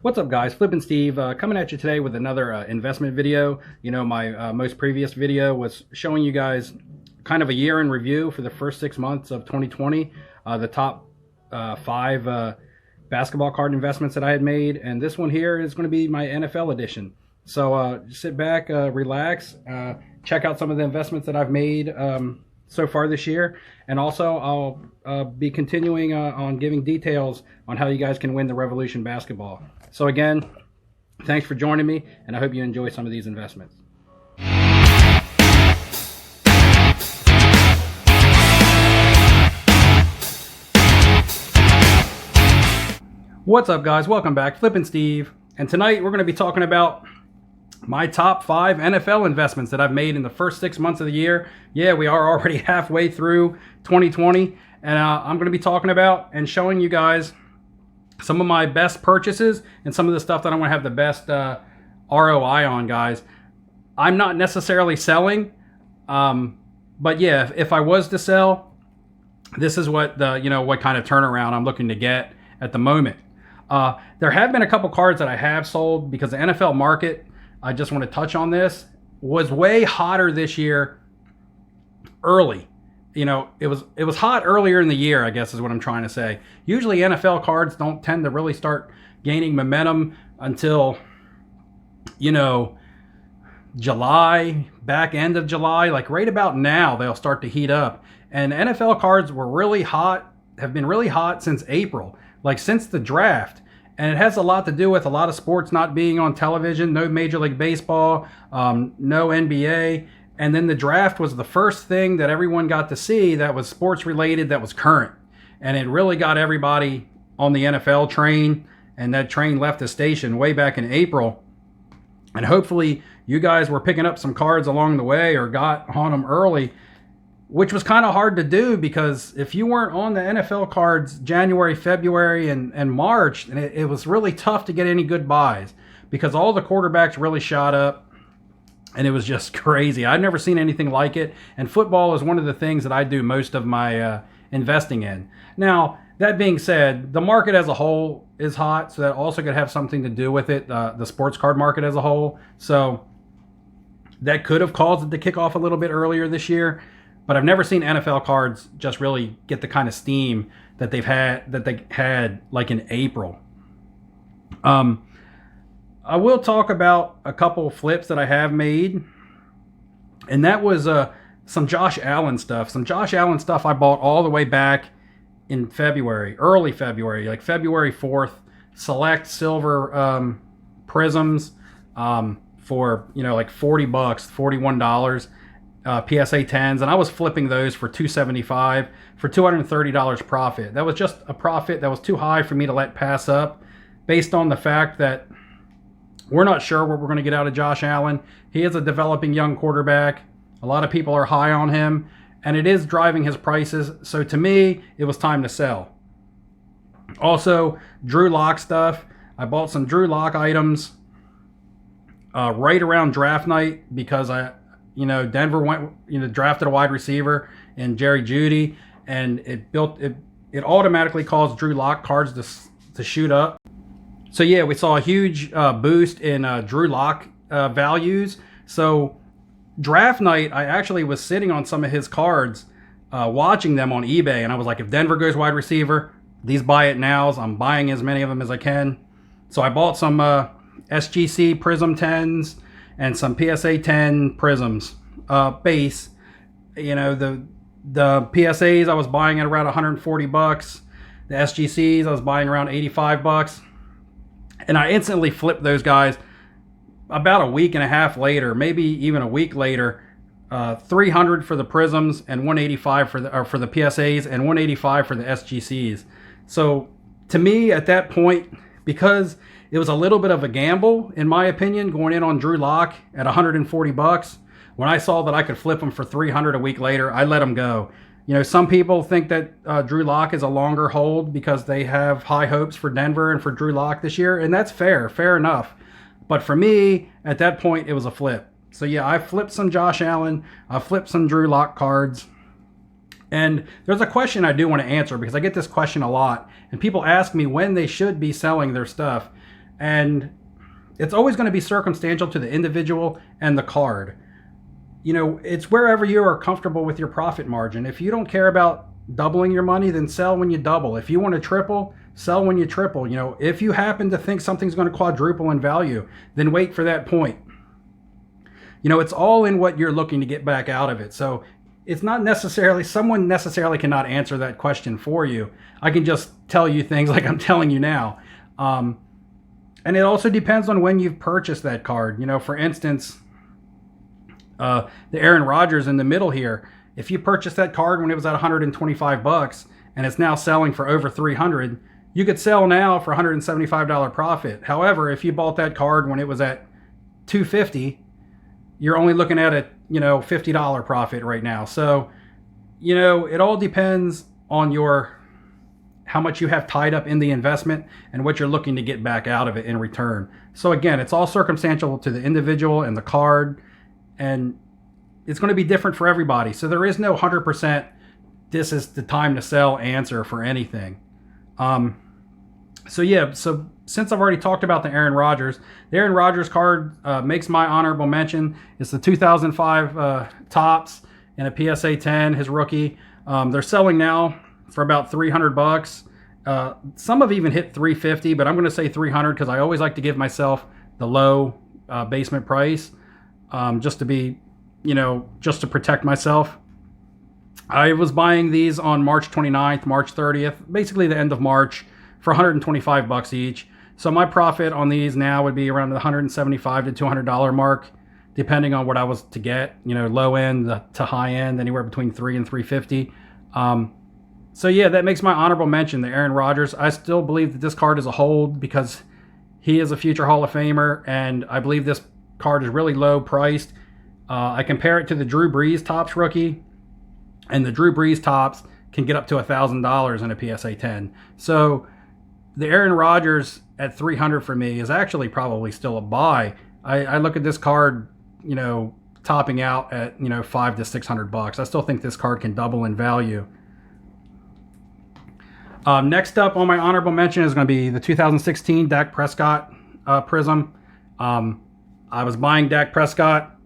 What's up, guys? Flippin' Steve coming at you today with another investment video. My most previous video was showing you guys kind of a year in review for the first 6 months of 2020, the top five basketball card investments that I had made, and this one here is going to be my NFL edition. So sit back, relax, check out some of the investments that I've made so far this year, and also I'll be continuing on giving details on how you guys can win the Revolution basketball. So again, thanks for joining me, and I hope you enjoy some of these investments. What's up, guys? Welcome back. Flippin' Steve, and tonight we're going to be talking about my top 5 NFL investments that I've made in the first 6 months of the year. Yeah, we are already halfway through 2020, and I'm going to be talking about and showing you guys some of my best purchases and some of the stuff that I want to have the best ROI on, guys. I'm not necessarily selling, but yeah, if I was to sell, this is what what kind of turnaround I'm looking to get at the moment. There have been a couple cards that I have sold because the NFL market, I just want to touch on this, was way hotter this year early. It was hot earlier in the year, I guess is what I'm trying to say. Usually NFL cards don't tend to really start gaining momentum until, July, back end of July, like right about now, they'll start to heat up. And NFL cards were really hot, have been really hot since April, like since the draft. And it has a lot to do with a lot of sports not being on television, no Major League Baseball, no NBA. And then the draft was the first thing that everyone got to see that was sports related, that was current. And it really got everybody on the NFL train. And that train left the station way back in April. And hopefully you guys were picking up some cards along the way or got on them early, which was kind of hard to do because if you weren't on the NFL cards January, February, and March, it was really tough to get any good buys because all the quarterbacks really shot up. And it was just crazy. I've never seen anything like it. And football is one of the things that I do most of my investing in. Now, that being said, the market as a whole is hot, so that also could have something to do with it, the sports card market as a whole. So that could have caused it to kick off a little bit earlier this year. But I've never seen NFL cards just really get the kind of steam that they had like in April. I will talk about a couple of flips that I have made, and that was some Josh Allen stuff. Some Josh Allen stuff I bought all the way back in February, early February, like February 4th. Select silver prisms for like $40, $41. PSA 10s, and I was flipping those for $275 for $230 profit. That was just a profit that was too high for me to let pass up based on the fact that we're not sure what we're going to get out of Josh Allen. He is a developing young quarterback. A lot of people are high on him, and it is driving his prices. So to me, it was time to sell. Also, Drew Lock stuff. I bought some Drew Lock items right around draft night because Denver went, drafted a wide receiver in Jerry Jeudy, and it automatically caused Drew Lock cards to shoot up. So yeah, we saw a huge boost in Drew Lock values. So draft night, I actually was sitting on some of his cards, watching them on eBay, and I was like, if Denver goes wide receiver, these buy it nows. I'm buying as many of them as I can. So I bought some SGC Prism 10s and some PSA 10 prisms base. The PSAs I was buying at around $140. The SGCs I was buying around $85. And I instantly flipped those guys about a week and a half later, maybe even a week later. $300 for the prisms and $185 for the PSAs and $185 for the SGCs. So to me at that point, because it was a little bit of a gamble, in my opinion, going in on Drew Lock at $140. When I saw that I could flip him for $300 a week later, I let him go. Some people think that Drew Lock is a longer hold because they have high hopes for Denver and for Drew Lock this year, and that's fair enough. But for me, at that point, it was a flip. So yeah, I flipped some Josh Allen, I flipped some Drew Lock cards, And there's a question I do want to answer because I get this question a lot, and people ask me when they should be selling their stuff. And it's always going to be circumstantial to the individual and the card. You know, it's wherever you are comfortable with your profit margin. If you don't care about doubling your money, then sell when you double. If you want to triple, sell when you triple. You know, if you happen to think something's going to quadruple in value, then wait for that point. You know, it's all in what you're looking to get back out of it. So it's not necessarily, someone necessarily cannot answer that question for you. I can just tell you things like I'm telling you now. And it also depends on when you've purchased that card. You know, for instance, the Aaron Rodgers in the middle here, if you purchased that card when it was at $125 and it's now selling for over $300, you could sell now for $175 profit. However, if you bought that card when it was at $250, you're only looking at a, you know, $50 profit right now. So, you know, it all depends on how much you have tied up in the investment and what you're looking to get back out of it in return. So again, it's all circumstantial to the individual and the card, and it's going to be different for everybody. So there is no 100% this is the time to sell answer for anything. So since I've already talked about the Aaron Rodgers card makes my honorable mention. It's the 2005 Topps and a PSA 10, his rookie. They're selling now for about $300. Some have even hit $350, but I'm going to say $300 because I always like to give myself the low basement price, just to be, you know, just to protect myself. I was buying these on March 29th, March 30th, basically the end of March, for $125 each. So my profit on these now would be around the $175 to $200 mark, depending on what I was to get. You know, low end to high end, anywhere between $300 and $350. So yeah, that makes my honorable mention, the Aaron Rodgers. I still believe that this card is a hold because he is a future Hall of Famer, and I believe this card is really low priced. I compare it to the Drew Brees Topps rookie, and the Drew Brees Topps can get up to $1,000 in a PSA 10. So the Aaron Rodgers at $300 for me is actually probably still a buy. I look at this card, you know, topping out at, you know, $500 to $600. I still think this card can double in value. Next up on my honorable mention is going to be the 2016 Dak Prescott Prism. I was buying Dak Prescott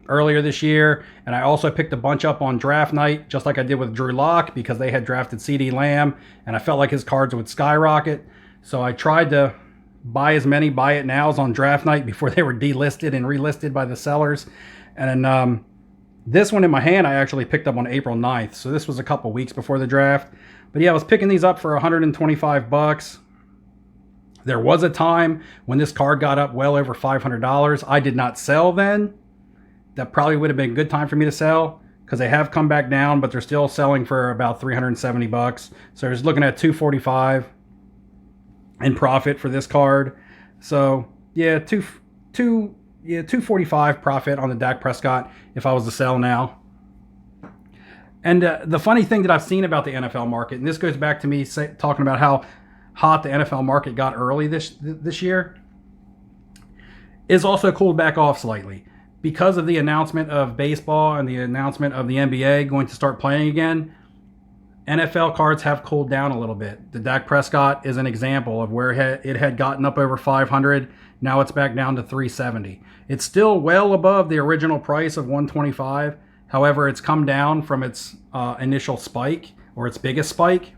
earlier this year, and I also picked a bunch up on draft night, just like I did with Drew Lock, because they had drafted CeeDee Lamb, and I felt like his cards would skyrocket. So I tried to buy as many buy it nows on draft night before they were delisted and relisted by the sellers. And this one in my hand I actually picked up on April 9th, so this was a couple weeks before the draft. But yeah, I was picking these up for $125. There was a time when this card got up well over $500. I did not sell then. That probably would have been a good time for me to sell because they have come back down, but they're still selling for about $370. So I was looking at $245 in profit for this card. So yeah, $245 profit on the Dak Prescott if I was to sell now. And the funny thing that I've seen about the NFL market, and this goes back to me talking about how hot the NFL market got early this year, is also cooled back off slightly. Because of the announcement of baseball and the announcement of the NBA going to start playing again, NFL cards have cooled down a little bit. The Dak Prescott is an example of where it had gotten up over 500. Now it's back down to 370. It's still well above the original price of 125. However, it's come down from its initial spike, or its biggest spike.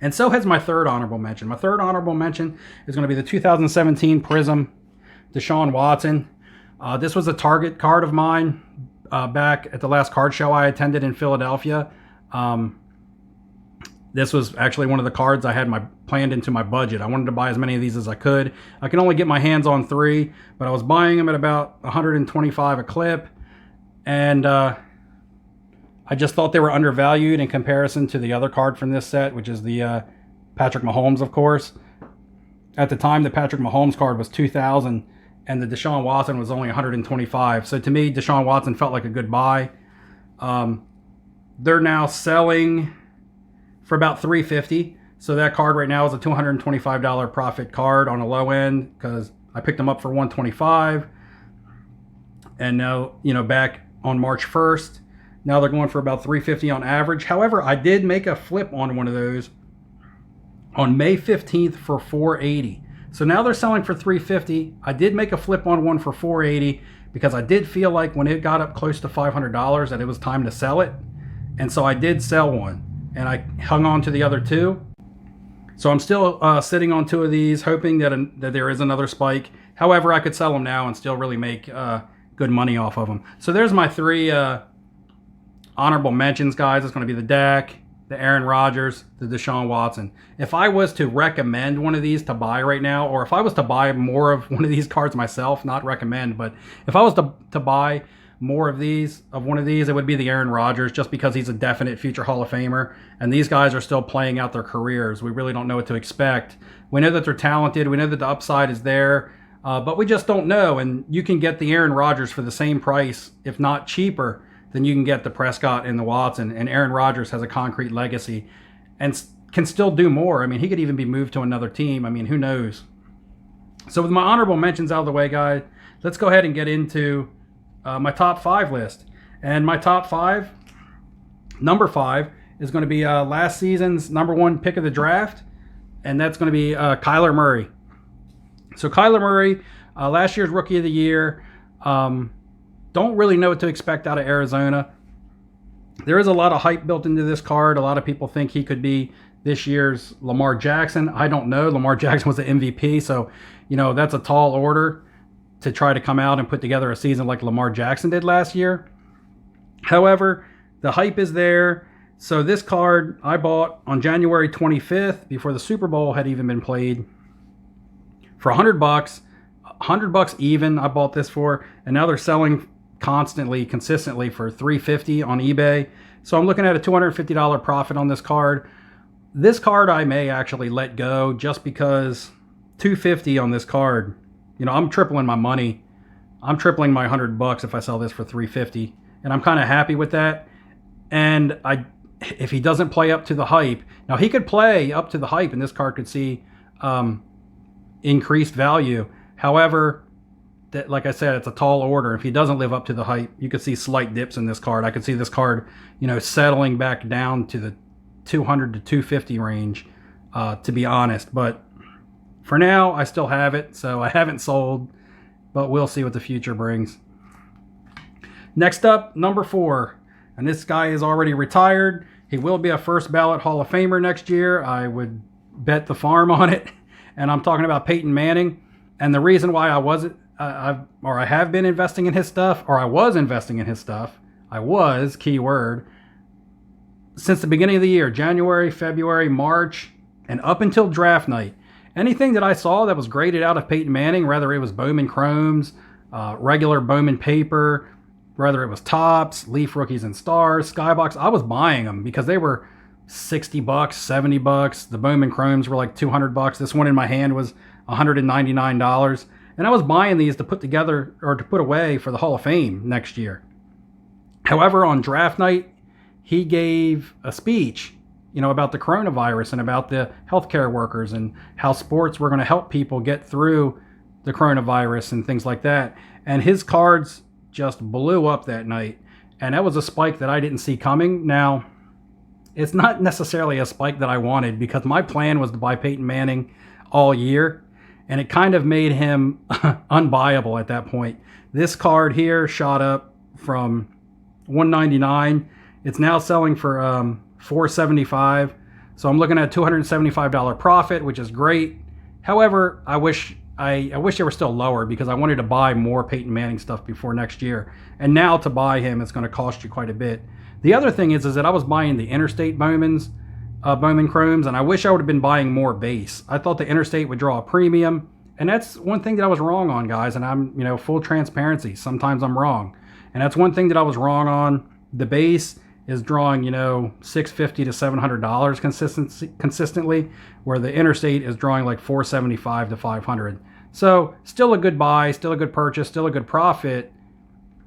And so has my third honorable mention. My third honorable mention is going to be the 2017 Prism Deshaun Watson. This was a target card of mine back at the last card show I attended in Philadelphia. This was actually one of the cards I had planned into my budget. I wanted to buy as many of these as I could. I can only get my hands on 3, but I was buying them at about $125 a clip. And I just thought they were undervalued in comparison to the other card from this set, which is the Patrick Mahomes, of course. At the time, the Patrick Mahomes card was $2,000, and the Deshaun Watson was only $125. So to me, Deshaun Watson felt like a good buy. They're now selling for about $350. So that card right now is a $225 profit card on a low end because I picked them up for $125. And now, you know, back on March 1st, now they're going for about $350 on average. However, I did make a flip on one of those on May 15th for $480. So now they're selling for $350. I did make a flip on one for $480 because I did feel like when it got up close to $500 that it was time to sell it. And so I did sell one, and I hung on to the other two. So I'm still sitting on two of these, hoping that there is another spike. However, I could sell them now and still really make good money off of them. So there's my three honorable mentions, guys. It's going to be the Dak, the Aaron Rodgers, the Deshaun Watson. If I was to recommend one of these to buy right now, or if I was to buy more of one of these cards myself, not recommend, but if I was to buy more of one of these, it would be the Aaron Rodgers, just because he's a definite future Hall of Famer. And these guys are still playing out their careers. We really don't know what to expect. We know that they're talented. We know that the upside is there, but we just don't know. And you can get the Aaron Rodgers for the same price, if not cheaper, than you can get the Prescott and the Watson. And Aaron Rodgers has a concrete legacy and can still do more. I mean, he could even be moved to another team. I mean, who knows? So with my honorable mentions out of the way, guys, let's go ahead and get into my top 5 list. And my top 5, number 5, is going to be last season's number 1 pick of the draft, and that's going to be Kyler Murray. So Kyler Murray, last year's Rookie of the Year. Don't really know what to expect out of Arizona. There is a lot of hype built into this card. A lot of people think he could be this year's Lamar Jackson. I don't know. Lamar Jackson was the MVP, so that's a tall order to try to come out and put together a season like Lamar Jackson did last year. However, the hype is there. So this card I bought on January 25th, before the Super Bowl had even been played, for $100. $100 even I bought this for, and now they're selling consistently for $350 on eBay. So I'm looking at a $250 profit on this card. This card I may actually let go, just because $250 on this card, I'm tripling my money. I'm tripling my $100 if I sell this for $350, and I'm kind of happy with that. And if he doesn't play up to the hype, now he could play up to the hype, and this card could see increased value. However, like I said, it's a tall order. If he doesn't live up to the hype, you could see slight dips in this card. I could see this card, settling back down to the 200 to 250 range, to be honest. But for now, I still have it, so I haven't sold, but we'll see what the future brings. Next up, number 4, and this guy is already retired. He will be a first ballot Hall of Famer next year. I would bet the farm on it, and I'm talking about Peyton Manning. And the reason why I have been investing in his stuff, or I was investing in his stuff, keyword, since the beginning of the year, January, February, March, and up until draft night. Anything that I saw that was graded out of Peyton Manning, whether it was Bowman Chromes, regular Bowman paper, whether it was Topps, Leaf Rookies and Stars, Skybox, I was buying them because they were $60, $70. The Bowman Chromes were like $200. This one in my hand was $199. And I was buying these to put together, or to put away for the Hall of Fame next year. However, on draft night, he gave a speech, about the coronavirus and about the healthcare workers and how sports were going to help people get through the coronavirus and things like that. And his cards just blew up that night. And that was a spike that I didn't see coming. Now, it's not necessarily a spike that I wanted, because my plan was to buy Peyton Manning all year, and it kind of made him unbuyable at that point. This card here shot up from $199. It's now selling for $475. So I'm looking at a $275 profit, which is great. However, I wish they were still lower, because I wanted to buy more Peyton Manning stuff before next year. And now to buy him, it's going to cost you quite a bit. The other thing is that I was buying the Interstate Bowman Chromes, and I wish I would have been buying more base. I thought the Interstate would draw a premium, and that's one thing that I was wrong on, guys. And I'm, full transparency. Sometimes I'm wrong, and that's one thing that I was wrong on. The base is drawing, $650 to $700 consistently, where the Interstate is drawing like $475 to $500. So still a good buy, still a good purchase, still a good profit.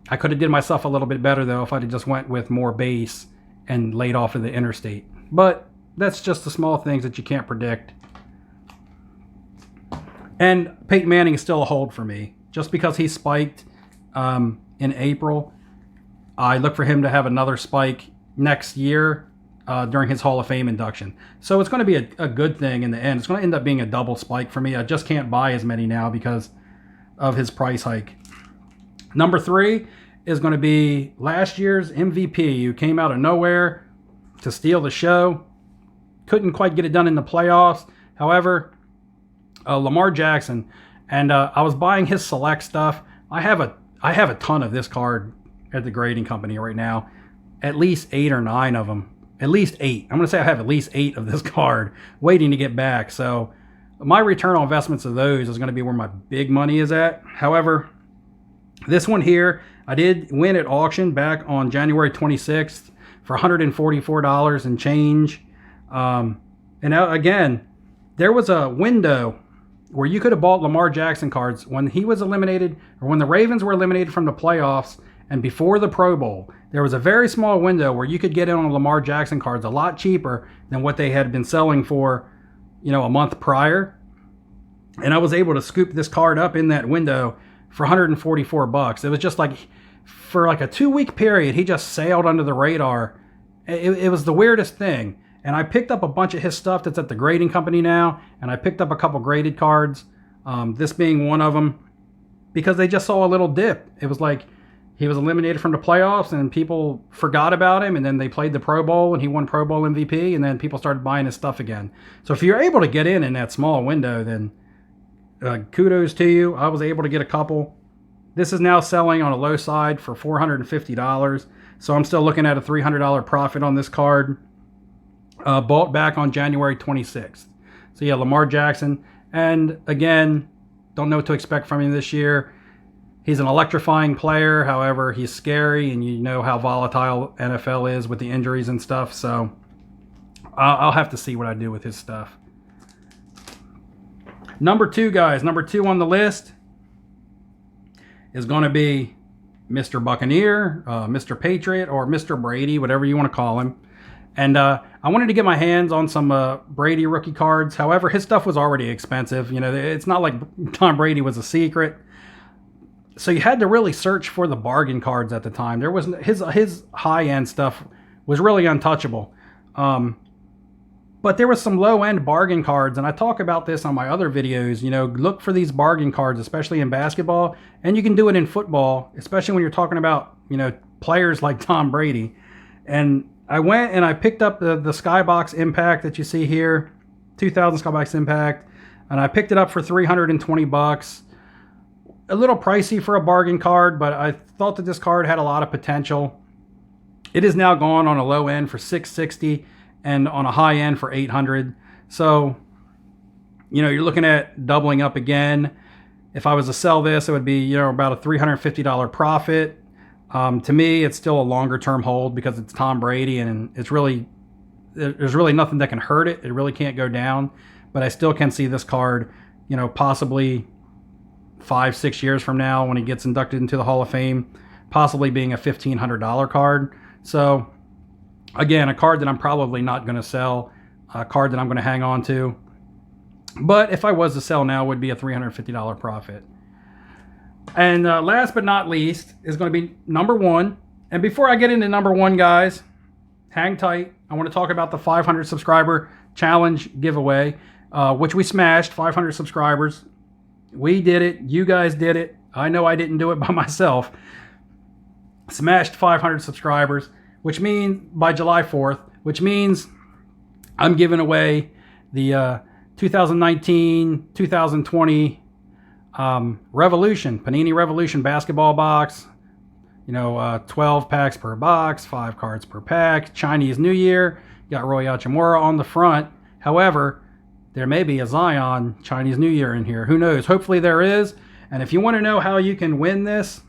I could have did myself a little bit better, though, if I'd have just went with more base and laid off of the Interstate. But that's just the small things that you can't predict. And Peyton Manning is still a hold for me. Just because he spiked in April, I look for him to have another spike next year during his Hall of Fame induction. So it's going to be a good thing in the end. It's going to end up being a double spike for me. I just can't buy as many now because of his price hike. Number 3 is going to be last year's MVP, who came out of nowhere to steal the show. Couldn't quite get it done in the playoffs. However, Lamar Jackson. And I was buying his select stuff. I have a ton of this card at the grading company right now. At least 8 or 9 of them. At least 8. I'm going to say I have at least 8 of this card waiting to get back. So my return on investments of those is going to be where my big money is at. However, this one here, I did win at auction back on January 26th for $144 and change. And again, there was a window where you could have bought Lamar Jackson cards when he was eliminated, or when the Ravens were eliminated from the playoffs and before the Pro Bowl. There was a very small window where you could get in on Lamar Jackson cards a lot cheaper than what they had been selling for, a month prior. And I was able to scoop this card up in that window for $144. It was just like, for like a 2-week period, he just sailed under the radar. It was the weirdest thing. And I picked up a bunch of his stuff that's at the grading company now, and I picked up a couple graded cards, this being one of them, because they just saw a little dip. It was like he was eliminated from the playoffs, and people forgot about him, and then they played the Pro Bowl, and he won Pro Bowl MVP, and then people started buying his stuff again. So if you're able to get in that small window, then kudos to you. I was able to get a couple. This is now selling on a low side for $450, so I'm still looking at a $300 profit on this card. Bought back on January 26th. So yeah, Lamar Jackson. And again, don't know what to expect from him this year. He's an electrifying player. However, he's scary, and you know how volatile NFL is with the injuries and stuff. So I'll have to see what I do with his stuff. Number 2, guys. Number 2 on the list is going to be Mr. Buccaneer, Mr. Patriot, or Mr. Brady, whatever you want to call him. And I wanted to get my hands on some Brady rookie cards. However, his stuff was already expensive. It's not like Tom Brady was a secret. So you had to really search for the bargain cards at the time. There was his high-end stuff was really untouchable. But there was some low-end bargain cards, and I talk about this on my other videos. Look for these bargain cards, especially in basketball, and you can do it in football, especially when you're talking about, players like Tom Brady. And I went and I picked up the Skybox Impact that you see here, 2000 Skybox Impact, and I picked it up for $320. A little pricey for a bargain card, but I thought that this card had a lot of potential. It is now gone on a low end for $660 and on a high end for $800. So, you're looking at doubling up again. If I was to sell this, it would be, about a $350 profit. To me, it's still a longer term hold because it's Tom Brady, and there's really nothing that can hurt it. It really can't go down, but I still can see this card, possibly 5-6 years from now when he gets inducted into the Hall of Fame, possibly being a $1,500 card. So again, a card that I'm probably not going to sell, a card that I'm going to hang on to. But if I was to sell now, it would be a $350 profit. And last but not least is going to be number 1. And before I get into number 1, guys, hang tight. I want to talk about the 500 subscriber challenge giveaway, which we smashed 500 subscribers. We did it. You guys did it. I know I didn't do it by myself. Smashed 500 subscribers, which means by July 4th, which means I'm giving away the 2019-2020 Revolution, Panini Revolution basketball box. 12 packs per box, 5 cards per pack. Chinese New Year, got Roy Hachimura on the front. However, there may be a Zion Chinese New Year in here. Who knows? Hopefully there is. And if you want to know how you can win this,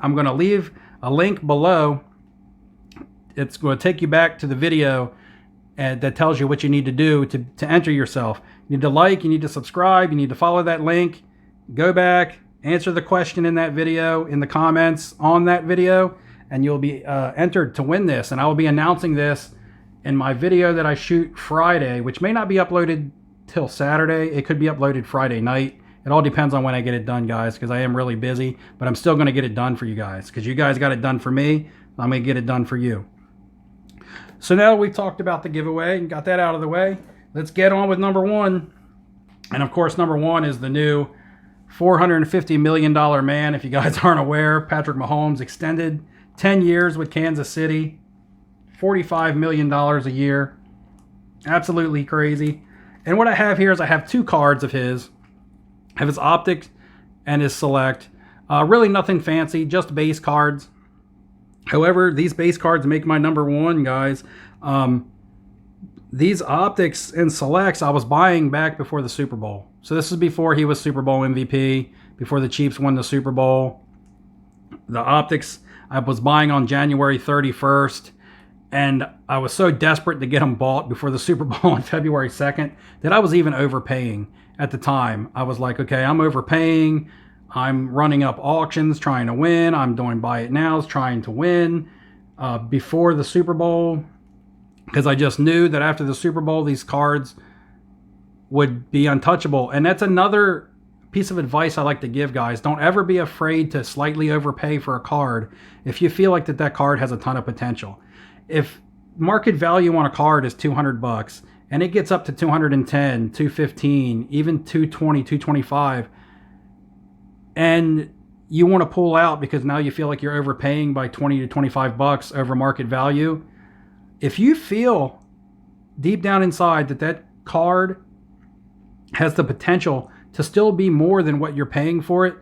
I'm going to leave a link below. It's going to take you back to the video that tells you what you need to do to enter yourself. You need to like, you need to subscribe, you need to follow that link. Go back, answer the question in that video, in the comments on that video, and you'll be entered to win this. And I will be announcing this in my video that I shoot Friday, which may not be uploaded till Saturday. It could be uploaded Friday night. It all depends on when I get it done, guys, because I am really busy. But I'm still going to get it done for you guys, because you guys got it done for me. I'm going to get it done for you. So now we've talked about the giveaway and got that out of the way, let's get on with number one. And of course, number one is the new $450 million man. If you guys aren't aware, Patrick Mahomes extended 10 years with Kansas City, $45 million a year. Absolutely crazy. And what I have here is I have two cards of his. I have his Optics and his Select. Really nothing fancy, just base cards. However, these base cards make my number one, guys. These Optics and Selects I was buying back before the Super Bowl. So this is before he was Super Bowl MVP, before the Chiefs won the Super Bowl. The Optics I was buying on January 31st. And I was so desperate to get them bought before the Super Bowl on February 2nd that I was even overpaying at the time. I was like, okay, I'm overpaying. I'm running up auctions trying to win. I'm doing buy it nows trying to win before the Super Bowl, because I just knew that after the Super Bowl, these cards would be untouchable. And that's another piece of advice I like to give, guys. Don't ever be afraid to slightly overpay for a card if you feel like that card has a ton of potential. If market value on a card is $200 and it gets up to 210, 215, even 220, 225, and you want to pull out because now you feel like you're overpaying by 20 to 25 bucks over market value, if you feel deep down inside that card has the potential to still be more than what you're paying for it,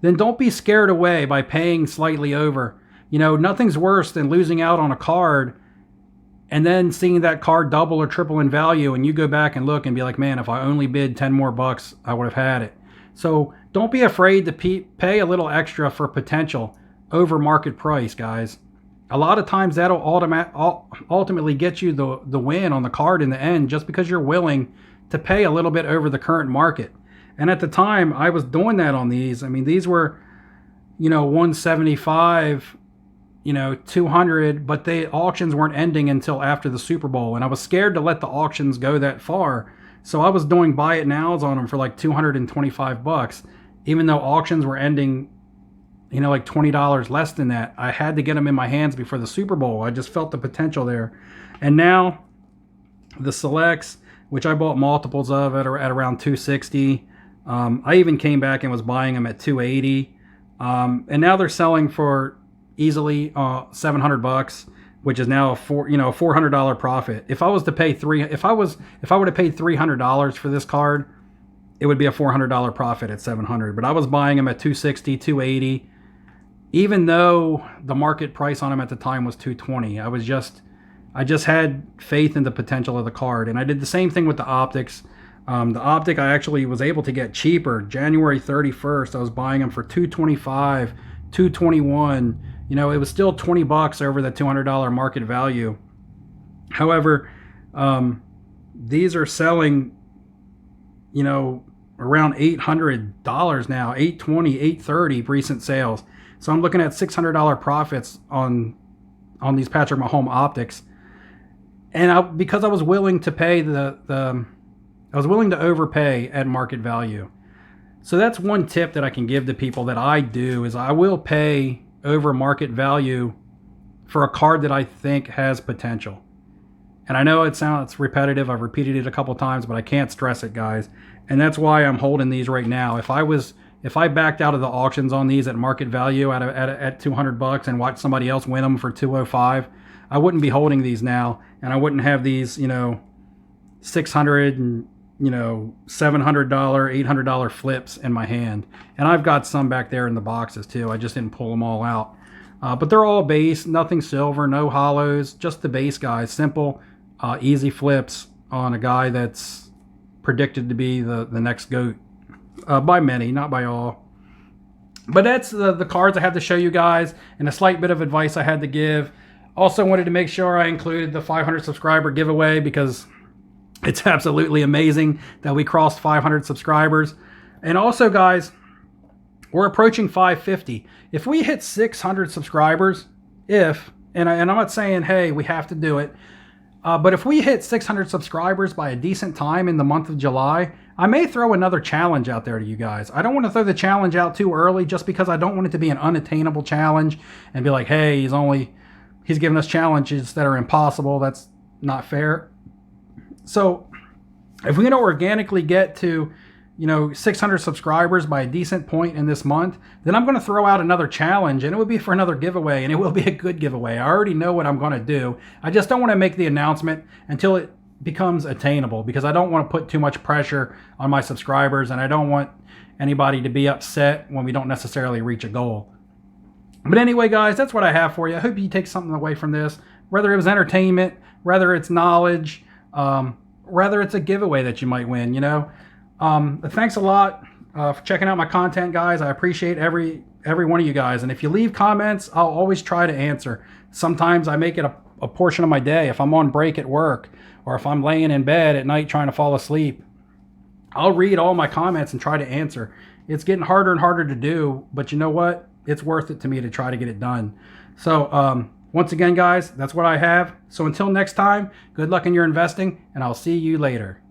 then don't be scared away by paying slightly over. You know, nothing's worse than losing out on a card and then seeing that card double or triple in value, and you go back and look and be like, man, if I only bid 10 more bucks, I would have had it. So don't be afraid to pay a little extra for potential over market price, guys. A lot of times that'll ultimately get you the win on the card in the end, just because you're willing to pay a little bit over the current market. And at the time, I was doing that on these. I mean, these were, 175, 200, but the auctions weren't ending until after the Super Bowl. And I was scared to let the auctions go that far. So I was doing buy it nows on them for like 225 bucks, even though auctions were ending, like $20 less than that. I had to get them in my hands before the Super Bowl. I just felt the potential there. And now the Selects, which I bought multiples of at around 260. I even came back and was buying them at 280. And now they're selling for easily $700, which is now a $400 profit. If I was to pay if I would have paid $300 for this card, it would be a $400 profit at $700. But I was buying them at 260, 280, even though the market price on them at the time was 220. I just had faith in the potential of the card, and I did the same thing with the Optics. The Optic I actually was able to get cheaper. January 31st, I was buying them for $225, $221. It was still $20 over the $200 market value. However, these are selling, around $800 now, $820, $830 recent sales. So I'm looking at $600 profits on these Patrick Mahomes Optics. And because I was willing to pay I was willing to overpay at market value. So that's one tip that I can give to people that I do, is I will pay over market value for a card that I think has potential. And I know it sounds repetitive. I've repeated it a couple times, but I can't stress it, guys. And that's why I'm holding these right now. If I backed out of the auctions on these at market value at $200 and watched somebody else win them for $205, I wouldn't be holding these now, and I wouldn't have these, $600 and $700, $800 flips in my hand. And I've got some back there in the boxes too. I just didn't pull them all out. But they're all base, nothing silver, no hollows, just the base, guys. Simple, easy flips on a guy that's predicted to be the next GOAT. By many, not by all. But that's the cards I had to show you guys, and a slight bit of advice I had to give. Also wanted to make sure I included the 500 subscriber giveaway, because it's absolutely amazing that we crossed 500 subscribers. And also, guys, we're approaching 550. If we hit 600 subscribers, and I'm not saying, hey, we have to do it, but if we hit 600 subscribers by a decent time in the month of July, I may throw another challenge out there to you guys. I don't want to throw the challenge out too early, just because I don't want it to be an unattainable challenge and be like, hey, he's only he's giving us challenges that are impossible. That's not fair. So if we're going to organically get to, 600 subscribers by a decent point in this month, then I'm going to throw out another challenge, and it would be for another giveaway, and it will be a good giveaway. I already know what I'm going to do. I just don't want to make the announcement until it becomes attainable, because I don't want to put too much pressure on my subscribers, and I don't want anybody to be upset when we don't necessarily reach a goal. But anyway, guys, that's what I have for you. I hope you take something away from this, whether it was entertainment, whether it's knowledge, whether it's a giveaway that you might win, Thanks a lot for checking out my content, guys. I appreciate every one of you guys. And if you leave comments, I'll always try to answer. Sometimes I make it a portion of my day. If I'm on break at work, or if I'm laying in bed at night trying to fall asleep, I'll read all my comments and try to answer. It's getting harder and harder to do, but you know what? It's worth it to me to try to get it done. So once again, guys, that's what I have. So until next time, good luck in your investing, and I'll see you later.